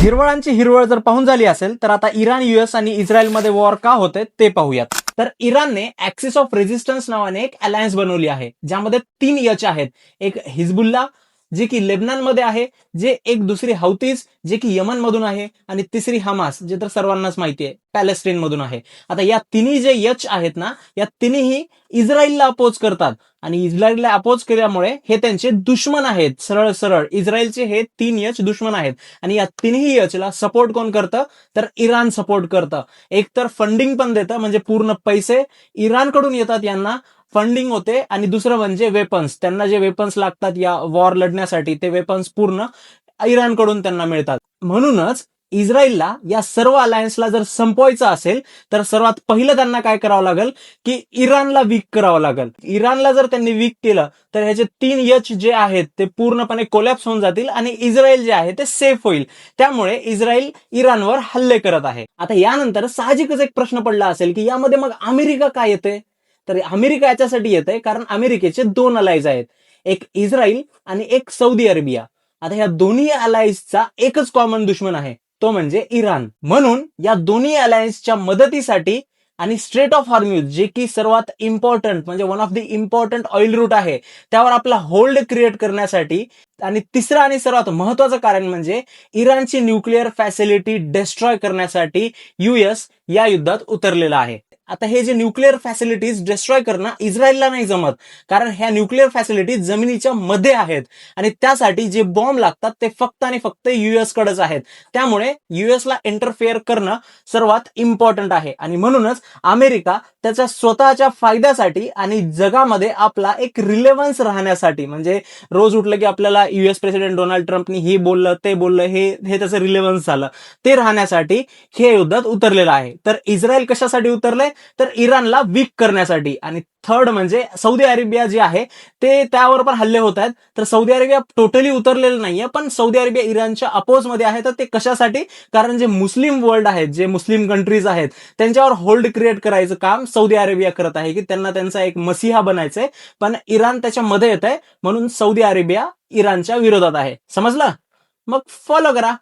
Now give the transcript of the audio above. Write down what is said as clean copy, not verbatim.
हिरवळांची हिरवळ जर पाहून झाली असेल तर आता इराण, युएस आणि इस्रायलमध्ये वॉर का होते ते पाहूयात. तर इराणने ऍक्सिस ऑफ रेझिस्टन्स नावाने एक अलायन्स बनवली आहे, ज्यामध्ये 3 यच आहेत. एक हिजबुल्ला जे की लेबनॉनमध्ये आहे, जे एक दुसरी हौतीज जे की यमन मधून आहे, आणि तिसरी हमास जे तर सर्वांनाच माहिती आहे पॅलेस्टाईन मधून आहे. आता या तिन्ही जे यच आहेत ना, या तिन्ही इस्रायलला अपोज करतात आणि इस्रायलला अपोज केल्यामुळे हे त्यांचे दुश्मन आहेत. सरळ सरळ इस्रायलचे हे 3 यच दुश्मन आहेत. आणि या तिन्ही यचला सपोर्ट कोण करतं, तर इराण सपोर्ट करतं. एक तर फंडिंग पण देतं, म्हणजे पूर्ण पैसे इराणकडून येतात यांना, फंडिंग होते. आणि दुसरं म्हणजे वेपन्स, त्यांना जे वेपन्स लागतात या वॉर लढण्यासाठी ते वेपन्स पूर्ण इराणकडून त्यांना मिळतात. म्हणूनच इस्रायलला या सर्व अलायन्सला जर संपवायचं असेल तर सर्वात पहिलं त्यांना काय करावं लागेल की इराणला वीक करावं लागेल. इराणला जर त्यांनी वीक केलं तर ह्याचे 3 यच जे आहेत ते पूर्णपणे कोलॅप्स होऊन जातील आणि इस्रायल जे आहे ते सेफ होईल. त्यामुळे इस्रायल इराणवर हल्ले करत आहे. आता यानंतर साहजिकच एक प्रश्न पडला असेल की यामध्ये मग अमेरिका काय येते. तर अमेरिका याच्यासाठी येते कारण अमेरिकेचे 2 अलायज आहेत, एक इस्रायल आणि एक सौदी अरेबिया. आता या दोन्ही अलायन्सचा एकच कॉमन दुश्मन आहे, तो म्हणजे इराण. म्हणून या दोन्ही अलायन्सच्या मदतीसाठी आणि स्ट्रेट ऑफ हॉर्म्यूज जे की सर्वात इम्पॉर्टंट म्हणजे one of the important oil route आहे, त्यावर आपला होल्ड क्रिएट करण्यासाठी, आणि तिसरं आणि सर्वात महत्वाचं कारण म्हणजे इराणची न्यूक्लिअर फॅसिलिटी डिस्ट्रॉय करण्यासाठी युएस या युद्धात उतरलेला आहे. आता हे जे न्यूक्लिअर फॅसिलिटीज डिस्ट्रॉय करणं इस्रायलला नाही जमत, कारण ह्या न्यूक्लिअर फॅसिलिटीज जमिनीच्या मध्ये आहेत आणि त्यासाठी जे बॉम्ब लागतात ते फक्त आणि फक्त युएस कडेच आहेत. त्यामुळे युएसला इंटरफेअर करणं सर्वात इम्पॉर्टंट आहे. आणि म्हणूनच अमेरिका त्याच्या स्वतःच्या फायद्यासाठी आणि जगामध्ये आपला एक रिलेव्हन्स राहण्यासाठी, म्हणजे रोज उठलं की आपल्याला युएस प्रेसिडेंट डोनाल्ड ट्रम्पनी हे बोललं ते बोललं, हे त्याचं रिलेव्हन्स झालं, ते राहण्यासाठी हे युद्धात उतरलेलं आहे. तर इस्रायल कशासाठी उतरलंय, तर इराणला वीक करण्यासाठी. आणि थर्ड म्हणजे सौदी अरेबिया जे आहे ते त्यावर पण हल्ले होत आहेत. तर सौदी अरेबिया टोटली उतरलेलं नाहीये, पण सौदी अरेबिया इराणच्या अपोज मध्ये आहे. तर ते कशासाठी, कारण जे मुस्लिम वर्ल्ड आहेत, जे मुस्लिम कंट्रीज आहेत, त्यांच्यावर होल्ड क्रिएट करायचं काम सौदी अरेबिया करत आहे, की त्यांना त्यांचा एक मसिहा बनायचंय. पण इराण त्याच्यामध्ये येत आहे, म्हणून सौदी अरेबिया इराणच्या विरोधात आहे. समजलं? मग फॉलो करा.